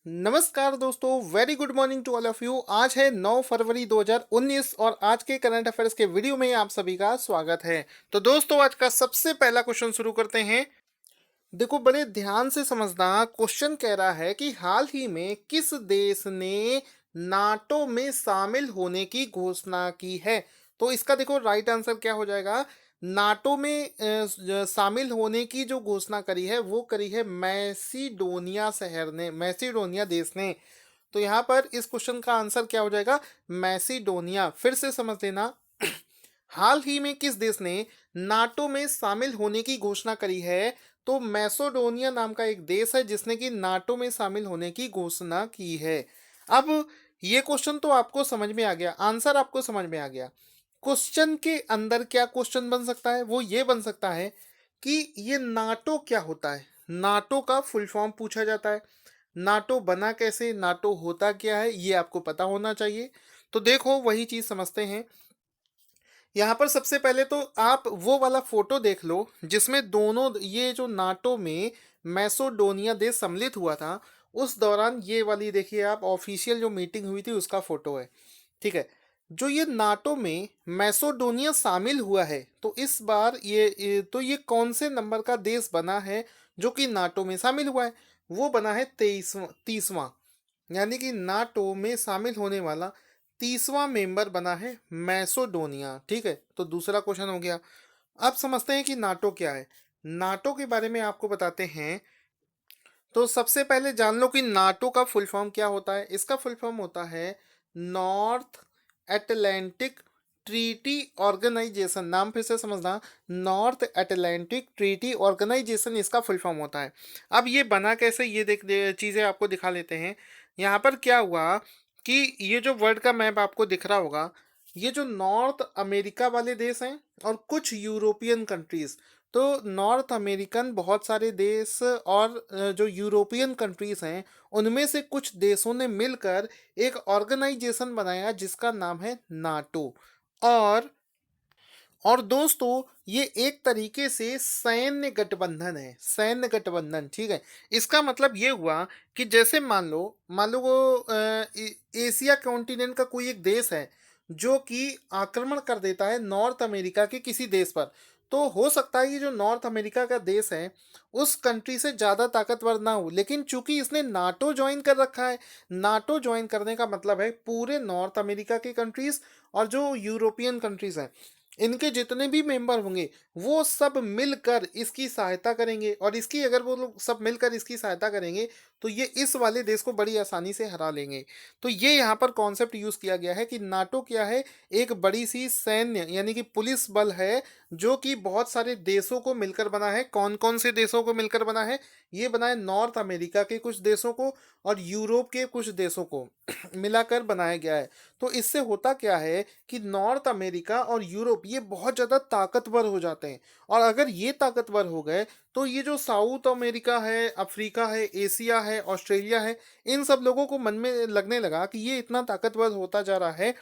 नमस्कार दोस्तों, very good morning to all of you. आज है 9 फरवरी 2019 और आज के करंट अफेयर्स के वीडियो में आप सभी का स्वागत है। तो दोस्तों, आज का सबसे पहला क्वेश्चन शुरू करते हैं। देखो, बड़े ध्यान से समझना। क्वेश्चन कह रहा है कि हाल ही में किस देश ने नाटो में शामिल होने की घोषणा की है। तो इसका देखो राइट आंसर क्या हो जाएगा। नाटो में शामिल होने की जो घोषणा करी है वो करी है मैसिडोनिया शहर ने, मैसिडोनिया देश ने। तो यहाँ पर इस क्वेश्चन का आंसर क्या हो जाएगा, मैसिडोनिया। फिर से समझ लेना। हाल ही में किस देश ने नाटो में शामिल होने की घोषणा करी है। तो मैसेडोनिया नाम का एक देश है जिसने कि नाटो में शामिल होने की घोषणा की है। अब ये क्वेश्चन तो आपको समझ में आ गया, आंसर आपको समझ में आ गया। क्वेश्चन के अंदर क्या क्वेश्चन बन सकता है, वो ये बन सकता है कि ये नाटो क्या होता है। नाटो का फुल फॉर्म पूछा जाता है। नाटो बना कैसे, नाटो होता क्या है, ये आपको पता होना चाहिए। तो देखो वही चीज समझते हैं। यहाँ पर सबसे पहले तो आप वो वाला फोटो देख लो जिसमें दोनों ये जो नाटो में मैसेडोनिया देश सम्मिलित हुआ था, उस दौरान ये वाली देखिए आप, ऑफिशियल जो मीटिंग हुई थी उसका फोटो है। ठीक है। जो ये नाटो में मैसेडोनिया शामिल हुआ है, तो इस बार तो ये कौन से नंबर का देश बना है जो कि नाटो में शामिल हुआ है। वो बना है 30वां, यानी कि नाटो में शामिल होने वाला 30वां मेंबर बना है मैसेडोनिया। ठीक है, तो दूसरा क्वेश्चन हो गया। अब समझते हैं कि नाटो क्या है। नाटो के बारे में आपको बताते हैं। तो सबसे पहले जान लो कि नाटो का फुल फॉर्म क्या होता है। इसका फुल फॉर्म होता है नॉर्थ एटलांटिक ट्रीटी ऑर्गेनाइजेशन। नाम फिर से समझना, नॉर्थ एटलांटिक ट्रीटी ऑर्गेनाइजेशन इसका फुल फॉर्म होता है। अब ये बना कैसे, ये चीज़ें आपको दिखा लेते हैं। यहाँ पर क्या हुआ कि ये जो वर्ल्ड का मैप आपको दिख रहा होगा, ये जो नॉर्थ अमेरिका वाले देश हैं और कुछ यूरोपियन कंट्रीज। तो नॉर्थ अमेरिकन बहुत सारे देश और जो यूरोपियन कंट्रीज हैं, उनमें से कुछ देशों ने मिलकर एक ऑर्गेनाइजेशन बनाया जिसका नाम है नाटो। और और दोस्तों, ये एक तरीके से सैन्य गठबंधन है, सैन्य गठबंधन। ठीक है। इसका मतलब ये हुआ कि जैसे मान लो वो एशिया कॉन्टिनेंट का कोई एक देश है जो कि आक्रमण कर देता है नॉर्थ अमेरिका के किसी देश पर। तो हो सकता है ये जो नॉर्थ अमेरिका का देश है उस कंट्री से ज़्यादा ताकतवर ना हो, लेकिन चूंकि इसने नाटो ज्वाइन कर रखा है, नाटो ज्वाइन करने का मतलब है पूरे नॉर्थ अमेरिका के कंट्रीज और जो यूरोपियन कंट्रीज हैं, इनके जितने भी मेंबर होंगे वो सब मिलकर इसकी सहायता करेंगे। और इसकी अगर वो लोग सब मिलकर इसकी सहायता करेंगे तो ये इस वाले देश को बड़ी आसानी से हरा लेंगे। तो ये यहाँ पर कॉन्सेप्ट यूज किया गया है कि नाटो क्या है, एक बड़ी सी सैन्य यानी कि पुलिस बल है जो कि बहुत सारे देशों को मिलकर बना है। कौन कौन से देशों को मिलकर बना है, ये बना है नॉर्थ अमेरिका के कुछ देशों को और यूरोप के कुछ देशों को मिलाकर बनाया गया है। तो इससे होता क्या है कि नॉर्थ अमेरिका और यूरोप ये बहुत ज़्यादा ताकतवर हो जाते हैं। और अगर ये ताकतवर हो गए तो ये जो साउथ अमेरिका है, अफ्रीका है, एशिया है, ऑस्ट्रेलिया है, इन सब लोगों को मन में लगने लगा कि ये इतना ताकतवर होता जा रहा है।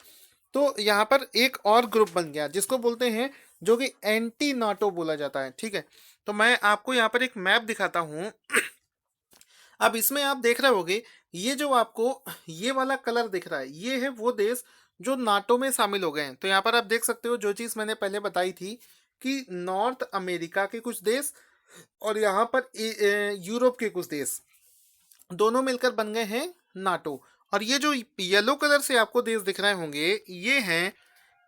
तो यहाँ पर एक और ग्रुप बन गया जिसको बोलते हैं, जो कि एंटी नाटो बोला जाता है। ठीक है। तो मैं आपको यहाँ पर एक मैप दिखाता हूँ। अब इसमें आप देख रहे होगे, ये जो आपको ये वाला कलर दिख रहा है, ये है वो देश जो नाटो में शामिल हो गए हैं। तो यहाँ पर आप देख सकते हो जो चीज़ मैंने पहले बताई थी कि नॉर्थ अमेरिका के कुछ देश और यहाँ पर यूरोप के कुछ देश दोनों मिलकर बन गए हैं नाटो। और ये जो येलो कलर से आपको देश दिख रहे होंगे, ये हैं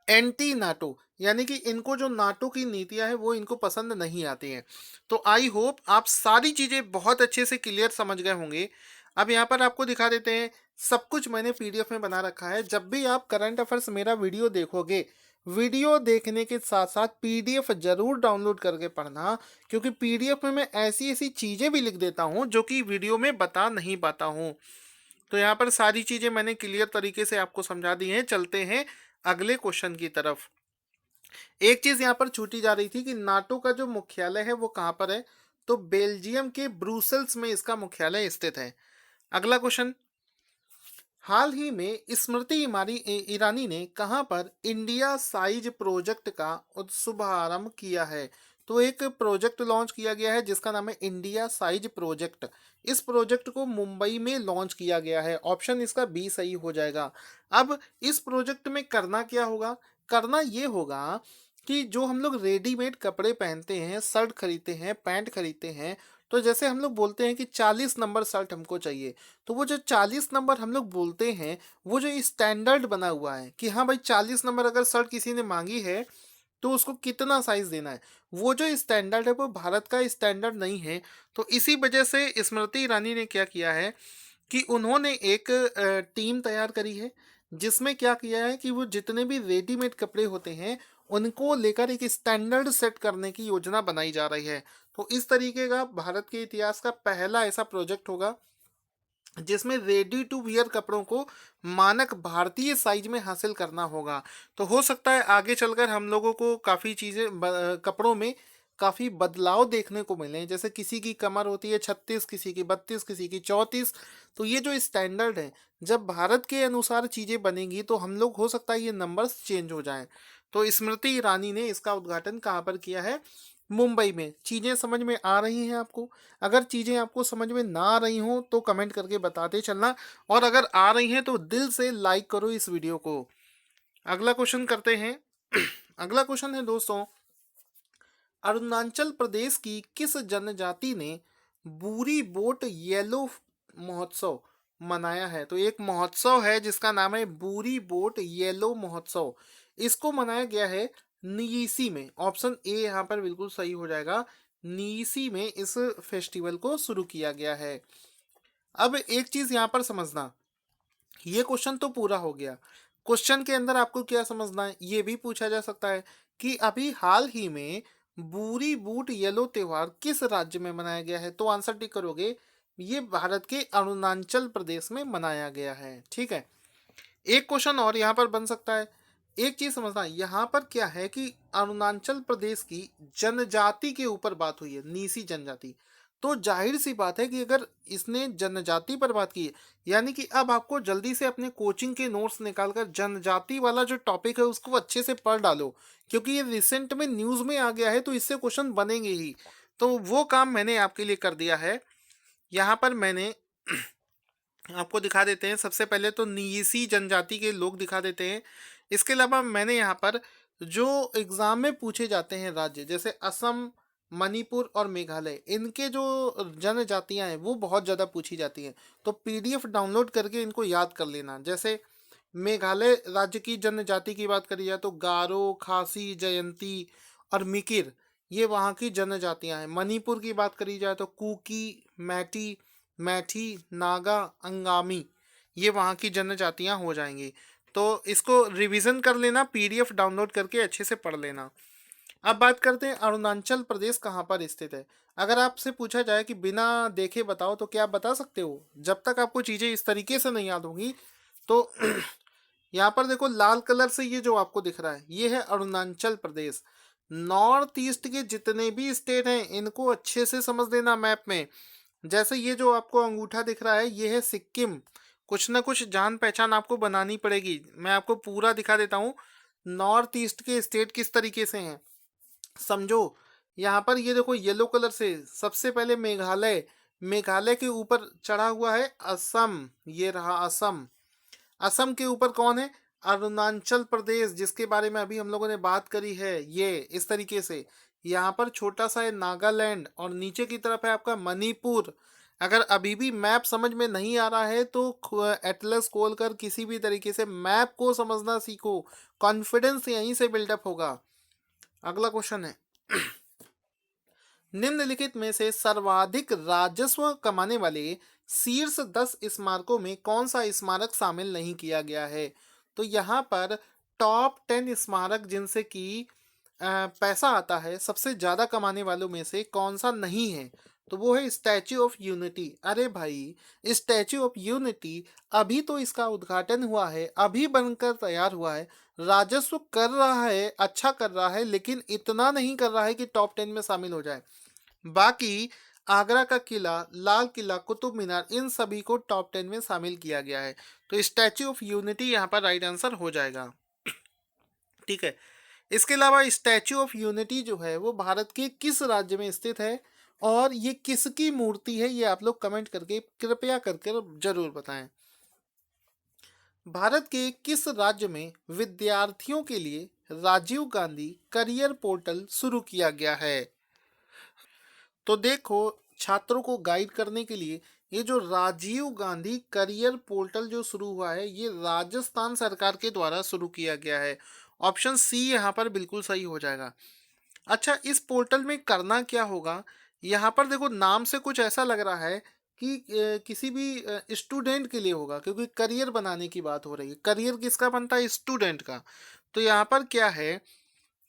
एंटी नाटो, यानी कि इनको जो नाटो की नीतियां हैं वो इनको पसंद नहीं आती हैं। तो आई होप आप सारी चीज़ें बहुत अच्छे से क्लियर समझ गए होंगे। अब यहाँ पर आपको दिखा देते हैं, सब कुछ मैंने पीडीएफ में बना रखा है। जब भी आप करंट अफेयर्स मेरा वीडियो देखोगे, वीडियो देखने के साथ साथ पीडीएफ जरूर डाउनलोड करके पढ़ना, क्योंकि पीडीएफ में मैं ऐसी ऐसी चीज़ें भी लिख देता हूँ जो कि वीडियो में बता नहीं पाता हूँ। तो यहाँ पर सारी चीज़ें मैंने क्लियर तरीके से आपको समझा दी हैं। चलते हैं अगले क्वेश्चन की तरफ। एक चीज यहाँ पर छूटी जा रही थी कि नाटो का जो मुख्यालय है वो कहाँ पर है। तो बेल्जियम के ब्रुसेल्स में इसका मुख्यालय स्थित है। अगला क्वेश्चन, हाल ही में स्मृति ईरानी ने कहाँ पर इंडिया साइज प्रोजेक्ट का शुभारंभ किया है। तो एक प्रोजेक्ट लॉन्च किया गया है जिसका नाम है इंडिया साइज प्रोजेक्ट। इस प्रोजेक्ट को मुंबई में लॉन्च किया गया है। ऑप्शन इसका बी सही हो जाएगा। अब इस प्रोजेक्ट में करना क्या होगा? करना ये होगा कि जो हम लोग रेडीमेड कपड़े पहनते हैं, शर्ट खरीदते हैं, पैंट खरीदते हैं, तो जैसे हम लोग बोलते हैं कि 40 नंबर शर्ट हमको चाहिए, तो वो जो 40 नंबर हम लोग बोलते हैं, वो जो स्टैंडर्ड बना हुआ है कि हाँ भाई 40 नंबर अगर शर्ट किसी ने मांगी है तो उसको कितना साइज देना है, वो जो स्टैंडर्ड है वो भारत का स्टैंडर्ड नहीं है। तो इसी वजह से स्मृति ईरानी ने क्या किया है कि उन्होंने एक टीम तैयार करी है जिसमें क्या किया है कि वो जितने भी रेडीमेड कपड़े होते हैं उनको लेकर एक स्टैंडर्ड सेट करने की योजना बनाई जा रही है। तो इस तरीके का भारत के इतिहास का पहला ऐसा प्रोजेक्ट होगा जिसमें रेडी टू वियर कपड़ों को मानक भारतीय साइज में हासिल करना होगा। तो हो सकता है आगे चलकर हम लोगों को काफ़ी चीज़ें कपड़ों में काफ़ी बदलाव देखने को मिले। जैसे किसी की कमर होती है 36, किसी की 32, किसी की 34। तो ये जो स्टैंडर्ड है, जब भारत के अनुसार चीज़ें बनेंगी तो हम लोग हो सकता है ये नंबर्स चेंज हो जाएं। तो स्मृति ईरानी ने इसका उद्घाटन कहाँ पर किया है? मुंबई में। चीज़ें समझ में आ रही हैं आपको? अगर चीज़ें आपको समझ में ना आ रही हों तो कमेंट करके बताते चलना, और अगर आ रही हैं तो दिल से लाइक करो इस वीडियो को। अगला क्वेश्चन करते हैं। अगला क्वेश्चन है दोस्तों, अरुणाचल प्रदेश की किस जनजाति ने बूरी बोट येलो महोत्सव मनाया है? तो एक महोत्सव है जिसका नाम है बूरी बोट येलो महोत्सव। इसको मनाया गया है नीसी में। ऑप्शन ए यहाँ पर बिल्कुल सही हो जाएगा। नीसी में इस फेस्टिवल को शुरू किया गया है। अब एक चीज यहाँ पर समझना, ये क्वेश्चन तो पूरा हो गया। क्वेश्चन के अंदर आपको क्या समझना है, ये भी पूछा जा सकता है कि अभी हाल ही में बूरी बूट येलो त्योहार किस राज्य में मनाया गया है? तो आंसर टिक करोगे, ये भारत के अरुणाचल प्रदेश में मनाया गया है। ठीक है, एक क्वेश्चन और यहाँ पर बन सकता है। एक चीज समझना, यहाँ पर क्या है कि अरुणाचल प्रदेश की जनजाति के ऊपर बात हुई है, नीसी जनजाति। तो जाहिर सी बात है कि अगर इसने जनजाति पर बात की है, यानी कि अब आपको जल्दी से अपने कोचिंग के नोट्स निकालकर जनजाति वाला जो टॉपिक है उसको अच्छे से पढ़ डालो, क्योंकि ये रिसेंट में न्यूज में आ गया है तो इससे क्वेश्चन बनेंगे ही। तो वो काम मैंने आपके लिए कर दिया है। यहाँ पर मैंने आपको दिखा देते हैं। सबसे पहले तो नीसी जनजाति के लोग दिखा देते हैं। इसके अलावा मैंने यहाँ पर जो एग्जाम में पूछे जाते हैं राज्य, जैसे असम, मणिपुर और मेघालय, इनके जो जनजातियां हैं वो बहुत ज़्यादा पूछी जाती हैं। तो पीडीएफ डाउनलोड करके इनको याद कर लेना। जैसे मेघालय राज्य की जनजाति की बात करी जाए तो गारो, खासी, जयंती और मिकिर, ये वहाँ की जनजातियां हैं। मणिपुर की बात करी जाए तो कुकी, मैटी, मैठी, नागा, अंगामी, ये वहाँ की जनजातियां हो जाएंगी। तो इसको रिवीजन कर लेना, पीडीएफ डाउनलोड करके अच्छे से पढ़ लेना। अब बात करते हैं अरुणाचल प्रदेश कहाँ पर स्थित है। अगर आपसे पूछा जाए कि बिना देखे बताओ तो क्या आप बता सकते हो? जब तक आपको चीज़ें इस तरीके से नहीं याद होंगी तो यहाँ पर देखो लाल कलर से ये जो आपको दिख रहा है ये है अरुणाचल प्रदेश। नॉर्थ ईस्ट के जितने भी स्टेट हैं इनको अच्छे से समझ लेना मैप में। जैसे ये जो आपको अंगूठा दिख रहा है ये है सिक्किम। कुछ ना कुछ जान पहचान आपको बनानी पड़ेगी। मैं आपको पूरा दिखा देता हूँ नॉर्थ ईस्ट के स्टेट किस तरीके से हैं, समझो। यहाँ पर ये देखो येलो कलर से सबसे पहले मेघालय, मेघालय के ऊपर चढ़ा हुआ है असम, ये रहा असम। असम के ऊपर कौन है? अरुणाचल प्रदेश, जिसके बारे में अभी हम लोगों ने बात करी है। ये इस तरीके से यहाँ पर छोटा सा है नागालैंड, और नीचे की तरफ है आपका मणिपुर। अगर अभी भी मैप समझ में नहीं आ रहा है तो एटलस खोल कर किसी भी तरीके से मैप को समझना सीखो। कॉन्फिडेंस यहीं से बिल्डअप होगा। अगला क्वेश्चन है, निम्नलिखित में से सर्वाधिक राजस्व कमाने वाले शीर्ष 10 स्मारकों में कौन सा स्मारक शामिल नहीं किया गया है? तो यहाँ पर टॉप 10 स्मारक जिनसे कि पैसा आता है, सबसे ज्यादा कमाने वालों में से कौन सा नहीं है? तो वो है स्टैच्यू ऑफ यूनिटी। अरे भाई, स्टैच्यू ऑफ यूनिटी अभी तो इसका उद्घाटन हुआ है, अभी बनकर तैयार हुआ है, राजस्व कर रहा है, अच्छा कर रहा है, लेकिन इतना नहीं कर रहा है कि टॉप 10 में शामिल हो जाए। बाकी आगरा का किला, लाल किला, कुतुब मीनार, इन सभी को टॉप 10 में शामिल किया गया है। तो स्टैच्यू ऑफ यूनिटी यहाँ पर राइट आंसर हो जाएगा। ठीक है, इसके अलावा स्टैच्यू ऑफ यूनिटी जो है वो भारत के किस राज्य में स्थित है और ये किसकी मूर्ति है, ये आप लोग कमेंट करके कृपया करके जरूर बताएं। भारत के किस राज्य में विद्यार्थियों के लिए राजीव गांधी करियर पोर्टल शुरू किया गया है? तो देखो, छात्रों को गाइड करने के लिए ये जो राजीव गांधी करियर पोर्टल जो शुरू हुआ है, ये राजस्थान सरकार के द्वारा शुरू किया गया है। ऑप्शन सी यहाँ पर बिल्कुल सही हो जाएगा। अच्छा, इस पोर्टल में करना क्या होगा? यहाँ पर देखो, नाम से कुछ ऐसा लग रहा है कि किसी भी स्टूडेंट के लिए होगा, क्योंकि करियर बनाने की बात हो रही है। करियर किसका बनता है? स्टूडेंट का। तो यहाँ पर क्या है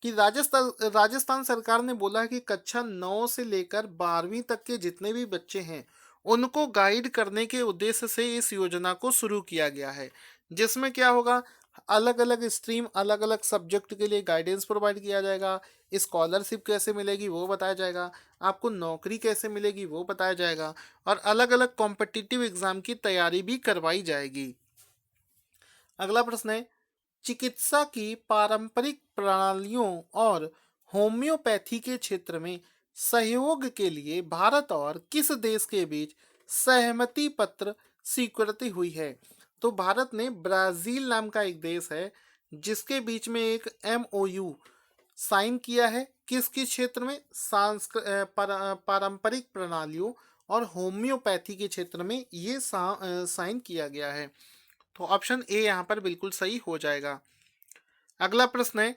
कि राजस्थान राजस्थान सरकार ने बोला है कि कक्षा 9 से लेकर 12वीं तक के जितने भी बच्चे हैं उनको गाइड करने के उद्देश्य से इस योजना को शुरू किया गया है, जिसमें क्या होगा, अलग अलग स्ट्रीम, अलग अलग सब्जेक्ट के लिए गाइडेंस प्रोवाइड किया जाएगा। स्कॉलरशिप कैसे मिलेगी वो बताया जाएगा, आपको नौकरी कैसे मिलेगी वो बताया जाएगा, और अलग अलग कॉम्पिटिटिव एग्जाम की तैयारी भी करवाई जाएगी। अगला प्रश्न है, चिकित्सा की पारंपरिक प्रणालियों और होम्योपैथी के क्षेत्र में सहयोग के लिए भारत और किस देश के बीच सहमति पत्र स्वीकृति हुई है? तो भारत ने ब्राजील नाम का एक देश है जिसके बीच में एक MOU साइन किया है। किस किस क्षेत्र में? पारंपरिक प्रणालियों और होम्योपैथी के क्षेत्र में ये साइन किया गया है। तो ऑप्शन ए यहाँ पर बिल्कुल सही हो जाएगा। अगला प्रश्न है,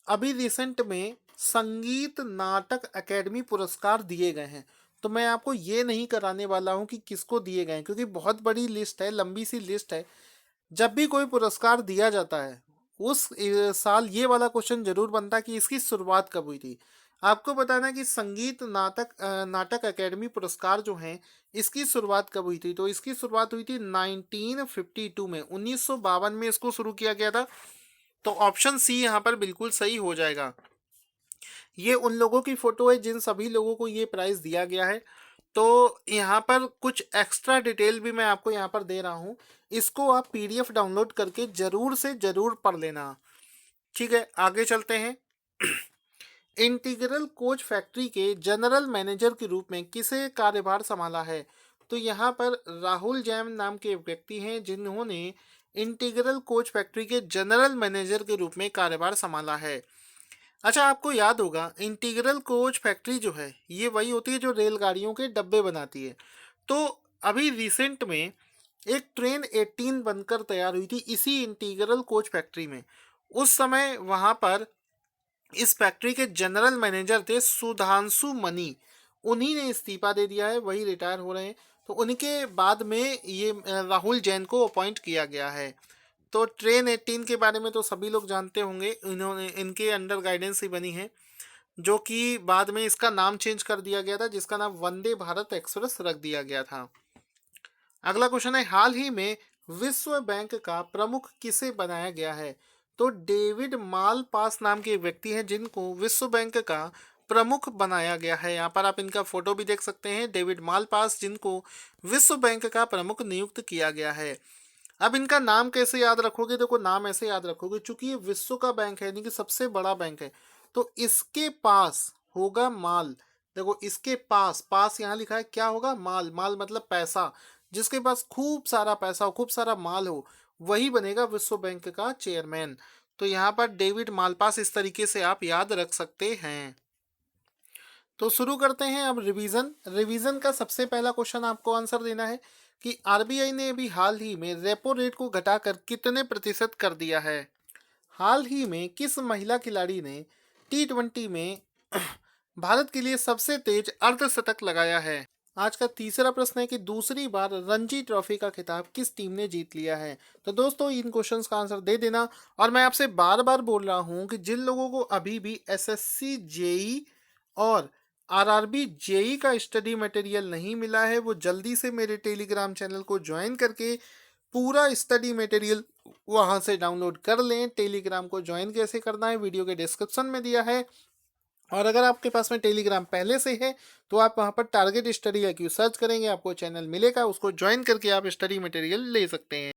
अभी रिसेंट में संगीत नाटक अकेडमी पुरस्कार दिए गए हैं। तो मैं आपको ये नहीं कराने वाला हूँ कि किसको दिए गए हैं, क्योंकि बहुत बड़ी लिस्ट है, लंबी सी लिस्ट है। जब भी कोई पुरस्कार दिया जाता है उस साल ये वाला क्वेश्चन जरूर बनता है कि इसकी शुरुआत कब हुई थी। आपको बताना है कि संगीत नाटक अकेडमी पुरस्कार जो हैं इसकी शुरुआत कब हुई थी? तो इसकी शुरुआत हुई थी 1952 में, 1952 में इसको शुरू किया गया था। तो ऑप्शन सी यहाँ पर बिल्कुल सही हो जाएगा। ये उन लोगों की फोटो है जिन सभी लोगों को ये प्राइज दिया गया है। तो यहाँ पर कुछ एक्स्ट्रा डिटेल भी मैं आपको यहाँ पर दे रहा हूँ, इसको आप PDF डाउनलोड करके जरूर से जरूर पढ़ लेना। ठीक है, आगे चलते हैं। इंटीग्रल कोच फैक्ट्री के जनरल मैनेजर के रूप में किसे कार्यभार संभाला है? तो यहाँ पर राहुल जैन नाम के व्यक्ति हैं जिन्होंने इंटीग्रल कोच फैक्ट्री के जनरल मैनेजर के रूप में कार्यभार संभाला है। अच्छा, आपको याद होगा इंटीग्रल कोच फैक्ट्री जो है ये वही होती है जो रेलगाड़ियों के डब्बे बनाती है। तो अभी रिसेंट में एक ट्रेन 18 बनकर तैयार हुई थी इसी इंटीग्रल कोच फैक्ट्री में। उस समय वहां पर इस फैक्ट्री के जनरल मैनेजर थे सुधांशु मनी, उन्हीं ने इस्तीफा दे दिया है, वही रिटायर हो रहे हैं। तो उनके बाद में ये राहुल जैन को अपॉइंट किया गया है। तो ट्रेन 18 के बारे में तो सभी लोग जानते होंगे, इन्होंने इनके अंडर गाइडेंस ही बनी है, जो कि बाद में इसका नाम चेंज कर दिया गया था, जिसका नाम वंदे भारत एक्सप्रेस रख दिया गया था। अगला क्वेश्चन है, हाल ही में विश्व बैंक का प्रमुख किसे बनाया गया है? तो डेविड मालपास नाम के व्यक्ति हैं जिनको विश्व बैंक का प्रमुख बनाया गया है। यहाँ पर आप इनका फोटो भी देख सकते हैं, डेविड मालपास जिनको विश्व बैंक का प्रमुख नियुक्त किया गया है। अब इनका नाम कैसे याद रखोगे? देखो, नाम ऐसे याद रखोगे, चूंकि ये विश्व का बैंक है यानी कि सबसे बड़ा बैंक है, तो इसके पास होगा माल। देखो, इसके पास, पास यहाँ लिखा है, क्या होगा? माल। माल मतलब पैसा। जिसके पास खूब सारा पैसा हो, खूब सारा माल हो, वही बनेगा विश्व बैंक का चेयरमैन। तो यहाँ पर डेविड मालपास इस तरीके से आप याद रख सकते हैं। तो शुरू करते हैं अब रिवीजन। रिवीजन का सबसे पहला क्वेश्चन आपको आंसर देना है कि RBI ने अभी हाल ही में रेपो रेट को घटाकर कितने प्रतिशत कर दिया है? हाल ही में किस महिला खिलाड़ी ने T20 में भारत के लिए सबसे तेज अर्धशतक लगाया है? आज का तीसरा प्रश्न है कि दूसरी बार रणजी ट्रॉफी का खिताब किस टीम ने जीत लिया है? तो दोस्तों, इन क्वेश्चंस का आंसर दे देना। और मैं आपसे बार बार बोल रहा हूं कि जिन लोगों को अभी भी SSC JEE और RRB JEE का स्टडी मटेरियल नहीं मिला है, वो जल्दी से मेरे टेलीग्राम चैनल को ज्वाइन करके पूरा स्टडी मटेरियल वहां से डाउनलोड कर लें। टेलीग्राम को ज्वाइन कैसे करना है वीडियो के डिस्क्रिप्शन में दिया है। और अगर आपके पास में टेलीग्राम पहले से है तो आप वहां पर टारगेट स्टडी IQ सर्च करेंगे, आपको चैनल मिलेगा, उसको ज्वाइन करके आप स्टडी मटेरियल ले सकते हैं।